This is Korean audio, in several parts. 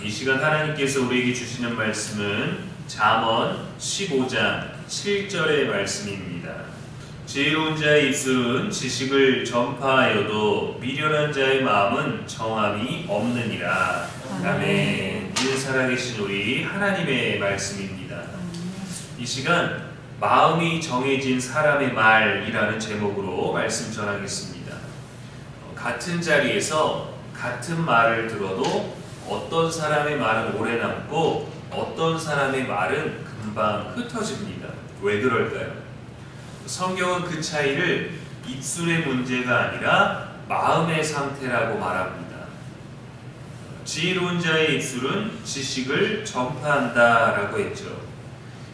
이 시간 하나님께서 우리에게 주시는 말씀은 잠언 15장 7절의 말씀입니다. 지혜로운 자의 입술은 지식을 전파하여도 미련한 자의 마음은 정함이 없느니라. 아멘. 이는 살아계신 우리 하나님의 말씀입니다. 이 시간 마음이 정해진 사람의 말이라는 제목으로 말씀 전하겠습니다. 같은 자리에서 같은 말을 들어도 어떤 사람의 말은 오래 남고 어떤 사람의 말은 금방 흩어집니다. 왜 그럴까요? 성경은 그 차이를 입술의 문제가 아니라 마음의 상태라고 말합니다. 지혜로운 자의 입술은 지식을 전파한다라고 했죠.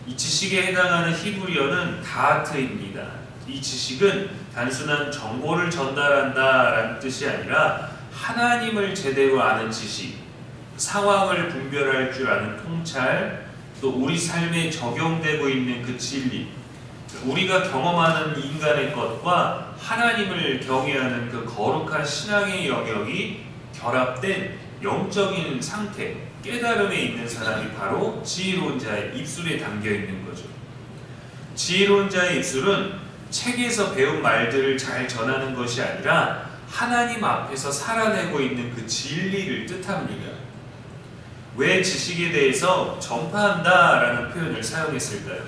이 지식에 해당하는 히브리어는 다하트입니다. 이 지식은 단순한 정보를 전달한다라는 뜻이 아니라 하나님을 제대로 아는 지식, 상황을 분별할 줄 아는 통찰, 또 우리 삶에 적용되고 있는 그 진리, 우리가 경험하는 인간의 것과 하나님을 경외하는 그 거룩한 신앙의 영역이 결합된 영적인 상태, 깨달음에 있는 사람이 바로 지혜로운 자의 입술에 담겨 있는 거죠. 지혜로운 자의 입술은 책에서 배운 말들을 잘 전하는 것이 아니라 하나님 앞에서 살아내고 있는 그 진리를 뜻합니다. 왜 지식에 대해서 전파한다라는 표현을 사용했을까요?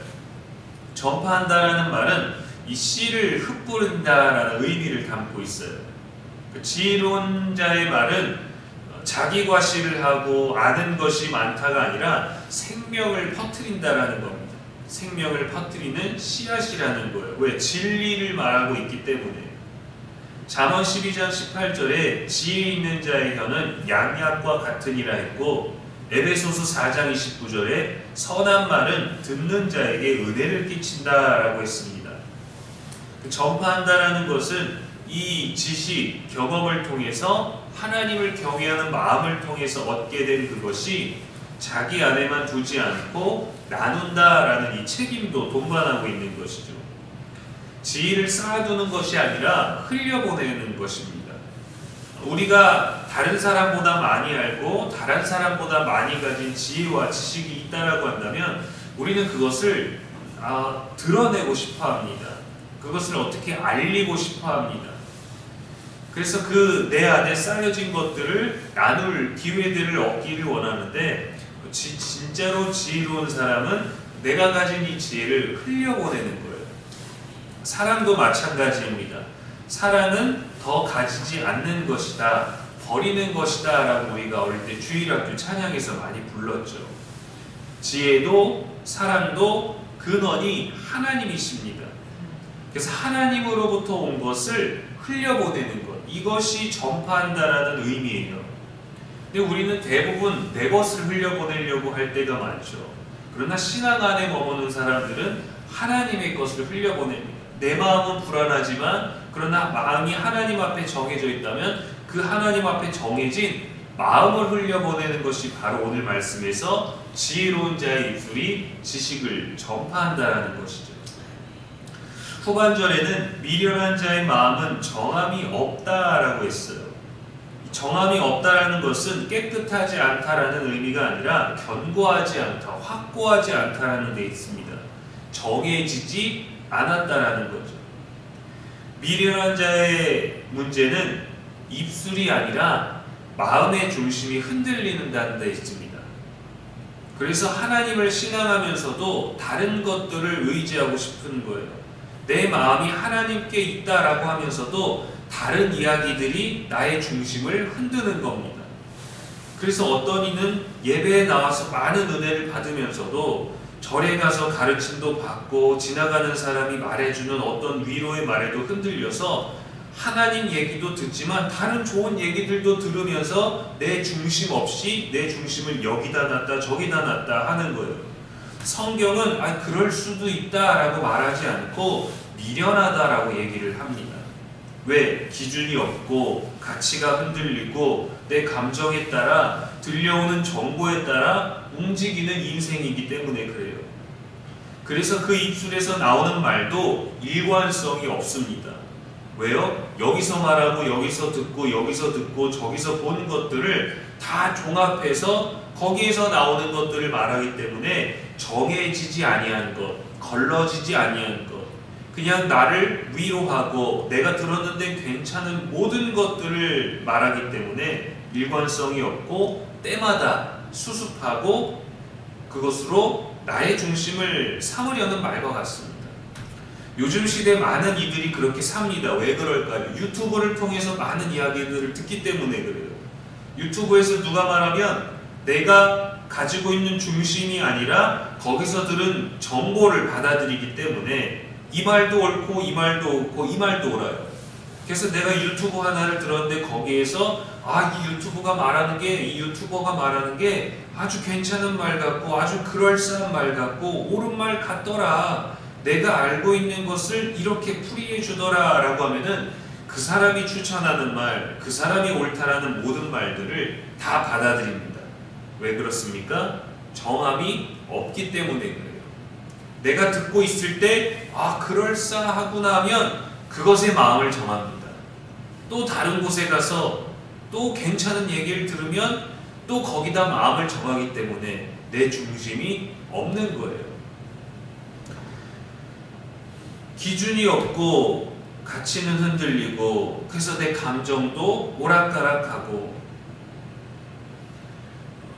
전파한다라는 말은 이 씨를 흩뿌린다라는 의미를 담고 있어요. 그 지혜로운 자의 말은 자기 과시를 하고 아는 것이 많다가 아니라 생명을 퍼뜨린다라는 겁니다. 생명을 퍼뜨리는 씨앗이라는 거예요. 왜? 진리를 말하고 있기 때문에. 잠언 12장 18절에 지혜 있는 자의 혀는 양약과 같으니라 했고, 에베소서 4장 29절에 선한 말은 듣는 자에게 은혜를 끼친다라고 했습니다. 전파한다라는 것은 이 지식, 경험을 통해서 하나님을 경외하는 마음을 통해서 얻게 된 그것이 자기 안에만 두지 않고 나눈다라는 이 책임도 동반하고 있는 것이죠. 지혜를 쌓아두는 것이 아니라 흘려보내는 것입니다. 우리가 다른 사람보다 많이 알고 다른 사람보다 많이 가진 지혜와 지식이 있다라고 한다면 우리는 그것을 드러내고 싶어합니다. 그것을 어떻게 알리고 싶어합니다. 그래서 그 내 안에 쌓여진 것들을 나눌 기회들을 얻기를 원하는데, 진짜로 지혜로운 사람은 내가 가진 이 지혜를 흘려보내는 거예요. 사랑도 마찬가지입니다. 사랑은 더 가지지 않는 것이다, 버리는 것이다 라고 우리가 어릴 때 주일학교 찬양에서 많이 불렀죠. 지혜도 사랑도 근원이 하나님이십니다. 그래서 하나님으로부터 온 것을 흘려보내는 것, 이것이 전파한다라는 의미예요. 근데 우리는 대부분 내 것을 흘려보내려고 할 때가 많죠. 그러나 신앙 안에 머무는 사람들은 하나님의 것을 흘려보냅니다. 내 마음은 불안하지만 그러나 마음이 하나님 앞에 정해져 있다면 그 하나님 앞에 정해진 마음을 흘려보내는 것이 바로 오늘 말씀에서 지혜로운 자의 입술이 지식을 전파한다라는 것이죠. 후반절에는 미련한 자의 마음은 정함이 없다라고 했어요. 정함이 없다라는 것은 깨끗하지 않다라는 의미가 아니라 견고하지 않다, 확고하지 않다라는 데 있습니다. 정해지지 않았다라는 거죠. 미련한 자의 문제는 입술이 아니라 마음의 중심이 흔들리는다는 데 있습니다. 그래서 하나님을 신앙하면서도 다른 것들을 의지하고 싶은 거예요. 내 마음이 하나님께 있다라고 하면서도 다른 이야기들이 나의 중심을 흔드는 겁니다. 그래서 어떤 이는 예배에 나와서 많은 은혜를 받으면서도 절에 가서 가르침도 받고 지나가는 사람이 말해주는 어떤 위로의 말에도 흔들려서 하나님 얘기도 듣지만 다른 좋은 얘기들도 들으면서 내 중심 없이 내 중심을 여기다 놨다 저기다 놨다 하는 거예요. 성경은 그럴 수도 있다라고 말하지 않고 미련하다라고 얘기를 합니다. 왜? 기준이 없고 가치가 흔들리고 내 감정에 따라 들려오는 정보에 따라 움직이는 인생이기 때문에 그래요. 그래서 그 입술에서 나오는 말도 일관성이 없습니다. 왜요? 여기서 말하고 여기서 듣고 여기서 듣고 저기서 본 것들을 다 종합해서 거기에서 나오는 것들을 말하기 때문에 정해지지 아니한 것, 걸러지지 아니한 것, 그냥 나를 위로하고 내가 들었는데 괜찮은 모든 것들을 말하기 때문에 일관성이 없고 때마다 수습하고 그것으로 나의 중심을 삼으려는 말과 같습니다. 요즘 시대 많은 이들이 그렇게 삽니다. 왜 그럴까요? 유튜브를 통해서 많은 이야기들을 듣기 때문에 그래요. 유튜브에서 누가 말하면 내가 가지고 있는 중심이 아니라 거기서 들은 정보를 받아들이기 때문에 이 말도 옳고 이 말도 옳고 이 말도 옳아요. 그래서 내가 유튜브 하나를 들었는데 거기에서 이 유튜버가 말하는 게 아주 괜찮은 말 같고 아주 그럴싸한 말 같고 옳은 말 같더라. 내가 알고 있는 것을 이렇게 풀이해 주더라 라고 하면은 그 사람이 추천하는 말, 그 사람이 옳다라는 모든 말들을 다 받아들입니다. 왜 그렇습니까? 정함이 없기 때문에 그래요. 내가 듣고 있을 때 그럴싸하구나 하면 그것에 마음을 정합니다. 또 다른 곳에 가서 또 괜찮은 얘기를 들으면 또 거기다 마음을 정하기 때문에 내 중심이 없는 거예요. 기준이 없고 가치는 흔들리고 그래서 내 감정도 오락가락하고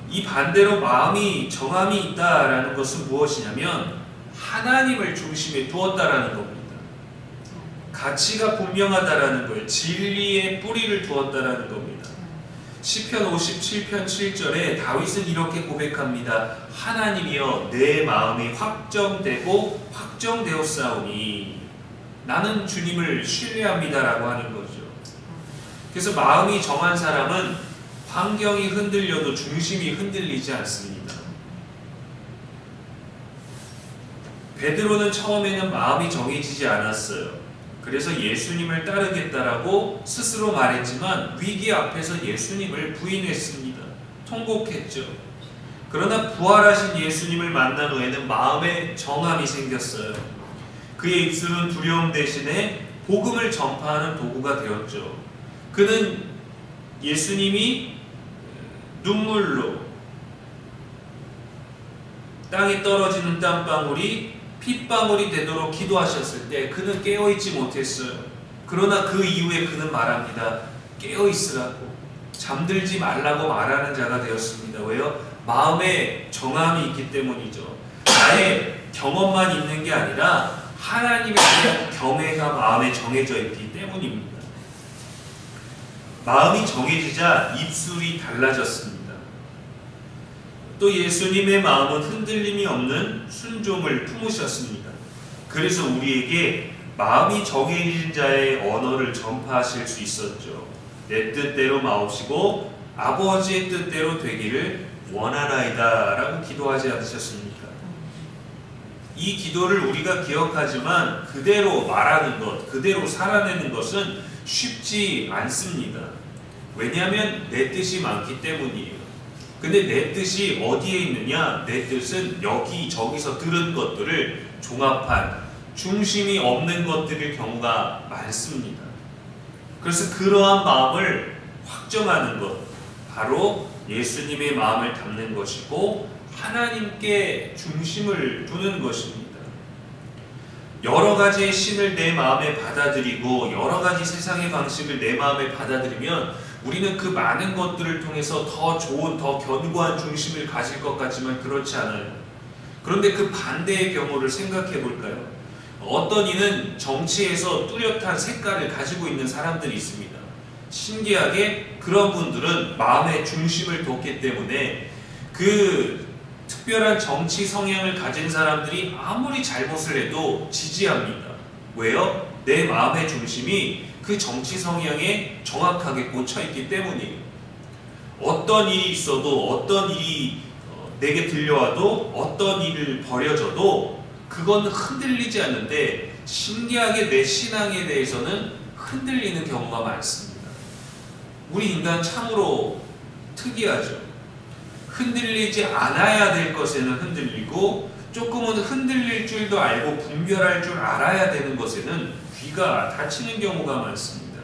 이 반대로 마음이 정함이 있다라는 것은 무엇이냐면 하나님을 중심에 두었다라는 겁니다. 가치가 분명하다라는 거예요. 진리의 뿌리를 두었다라는 겁니다. 시편 57편 7절에 다윗은 이렇게 고백합니다. 하나님이여 내 마음이 확정되고 확정되었사오니 나는 주님을 신뢰합니다라고 하는 거죠. 그래서 마음이 정한 사람은 환경이 흔들려도 중심이 흔들리지 않습니다. 베드로는 처음에는 마음이 정해지지 않았어요. 그래서 예수님을 따르겠다라고 스스로 말했지만 위기 앞에서 예수님을 부인했습니다. 통곡했죠. 그러나 부활하신 예수님을 만난 후에는 마음에 정함이 생겼어요. 그의 입술은 두려움 대신에 복음을 전파하는 도구가 되었죠. 그는 예수님이 눈물로 땅에 떨어지는 땀방울이 핏방울이 되도록 기도하셨을 때 그는 깨어있지 못했어요. 그러나 그 이후에 그는 말합니다. 깨어있으라고, 잠들지 말라고 말하는 자가 되었습니다. 왜요? 마음에 정함이 있기 때문이죠. 나의 경험만 있는 게 아니라 하나님에 대한 경외가 마음에 정해져 있기 때문입니다. 마음이 정해지자 입술이 달라졌습니다. 또 예수님의 마음은 흔들림이 없는 순종을 품으셨습니다. 그래서 우리에게 마음이 정해진 자의 언어를 전파하실 수 있었죠. 내 뜻대로 마옵시고 아버지의 뜻대로 되기를 원하나이다 라고 기도하지 않으셨습니까? 이 기도를 우리가 기억하지만 그대로 말하는 것, 그대로 살아내는 것은 쉽지 않습니다. 왜냐하면 내 뜻이 많기 때문이에요. 근데 내 뜻이 어디에 있느냐? 내 뜻은 여기저기서 들은 것들을 종합한 중심이 없는 것들일 경우가 많습니다. 그래서 그러한 마음을 확정하는 것, 바로 예수님의 마음을 담는 것이고 하나님께 중심을 두는 것입니다. 여러 가지의 신을 내 마음에 받아들이고 여러 가지 세상의 방식을 내 마음에 받아들이면 우리는 그 많은 것들을 통해서 더 좋은, 더 견고한 중심을 가질 것 같지만 그렇지 않아요. 그런데 그 반대의 경우를 생각해 볼까요? 어떤 이는 정치에서 뚜렷한 색깔을 가지고 있는 사람들이 있습니다. 신기하게 그런 분들은 마음의 중심을 뒀기 때문에 그 특별한 정치 성향을 가진 사람들이 아무리 잘못을 해도 지지합니다. 왜요? 내 마음의 중심이 그 정치 성향에 정확하게 꽂혀있기 때문이에요. 어떤 일이 있어도, 어떤 일이 내게 들려와도, 어떤 일을 벌여져도 그건 흔들리지 않는데 신기하게 내 신앙에 대해서는 흔들리는 경우가 많습니다. 우리 인간 참으로 특이하죠. 흔들리지 않아야 될 것에는 흔들리고 조금은 흔들릴 줄도 알고 분별할 줄 알아야 되는 것에는 귀가 다치는 경우가 많습니다.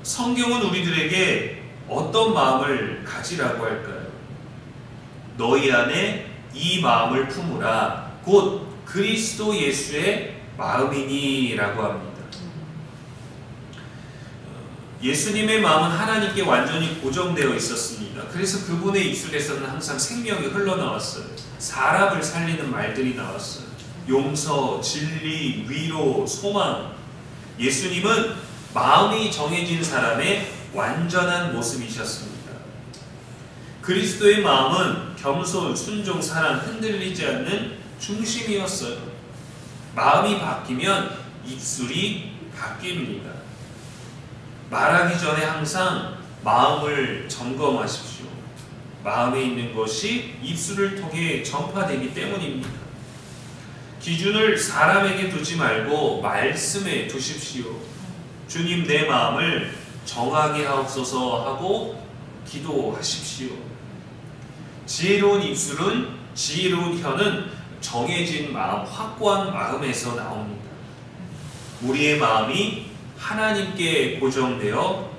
성경은 우리들에게 어떤 마음을 가지라고 할까요? 너희 안에 이 마음을 품으라 곧 그리스도 예수의 마음이니 라고 합니다. 예수님의 마음은 하나님께 완전히 고정되어 있었습니다. 그래서 그분의 입술에서는 항상 생명이 흘러나왔어요. 사람을 살리는 말들이 나왔어요. 용서, 진리, 위로, 소망. 예수님은 마음이 정해진 사람의 완전한 모습이셨습니다. 그리스도의 마음은 겸손, 순종, 사랑, 흔들리지 않는 중심이었어요. 마음이 바뀌면 입술이 바뀝니다. 말하기 전에 항상 마음을 점검하십시오. 마음에 있는 것이 입술을 통해 전파되기 때문입니다. 기준을 사람에게 두지 말고 말씀에 두십시오. 주님, 내 마음을 정하게 하옵소서 하고 기도하십시오. 지혜로운 입술은, 지혜로운 혀는 정해진 마음, 확고한 마음에서 나옵니다. 우리의 마음이 하나님께 고정되어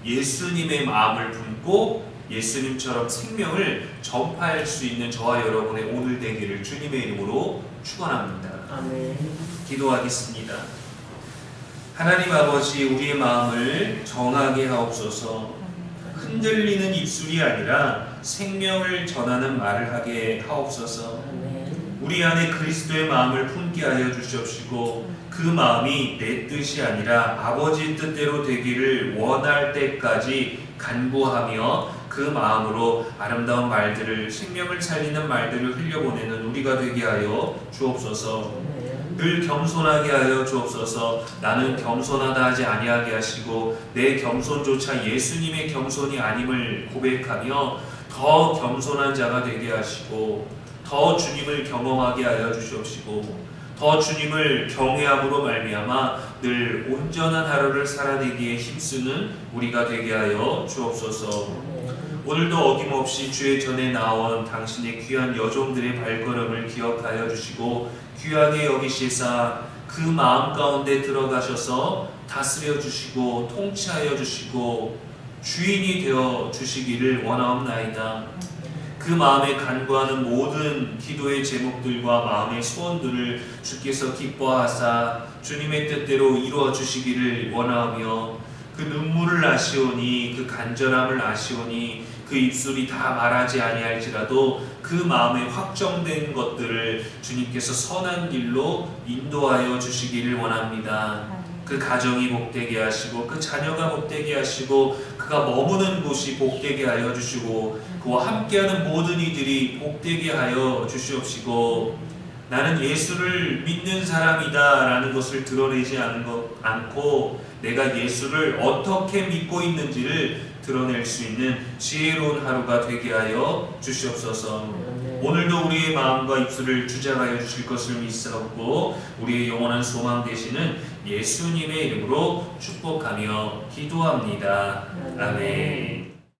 예수님의 마음을 품고 예수님처럼 생명을 전파할 수 있는 저와 여러분의 오늘 되기를 주님의 이름으로 축원합니다. 아멘. 기도하겠습니다. 하나님 아버지, 우리의 마음을 정하게 하옵소서. 흔들리는 입술이 아니라 생명을 전하는 말을 하게 하옵소서. 우리 안에 그리스도의 마음을 품게 하여 주시옵시고 그 마음이 내 뜻이 아니라 아버지 뜻대로 되기를 원할 때까지 간구하며 그 마음으로 아름다운 말들을, 생명을 살리는 말들을 흘려보내는 우리가 되게 하여 주옵소서. 늘 겸손하게 하여 주옵소서. 나는 겸손하다 하지 아니하게 하시고 내 겸손조차 예수님의 겸손이 아님을 고백하며 더 겸손한 자가 되게 하시고 더 주님을 경험하게 하여 주시옵시고 더 주님을 경외함으로 말미암아 늘 온전한 하루를 살아내기에 힘쓰는 우리가 되게 하여 주옵소서. 오늘도 어김없이 주의 전에 나온 당신의 귀한 여종들의 발걸음을 기억하여 주시고 귀하게 여기시사 그 마음 가운데 들어가셔서 다스려 주시고 통치하여 주시고 주인이 되어 주시기를 원하옵나이다. 그 마음에 간구하는 모든 기도의 제목들과 마음의 소원들을 주께서 기뻐하사 주님의 뜻대로 이루어 주시기를 원하며 그 눈물을 아시오니 그 간절함을 아시오니 그 입술이 다 말하지 아니할지라도 그 마음에 확정된 것들을 주님께서 선한 길로 인도하여 주시기를 원합니다. 그 가정이 복되게 하시고 그 자녀가 복되게 하시고 그가 머무는 곳이 복되게 하여 주시고 그와 함께하는 모든 이들이 복되게 하여 주시옵시고 나는 예수를 믿는 사람이다 라는 것을 드러내지 않고 내가 예수를 어떻게 믿고 있는지를 드러낼 수 있는 지혜로운 하루가 되게 하여 주시옵소서. 오늘도 우리의 마음과 입술을 주장하여 주실 것을 믿사옵고 우리의 영원한 소망 되시는 예수님의 이름으로 축복하며 기도합니다. 아멘.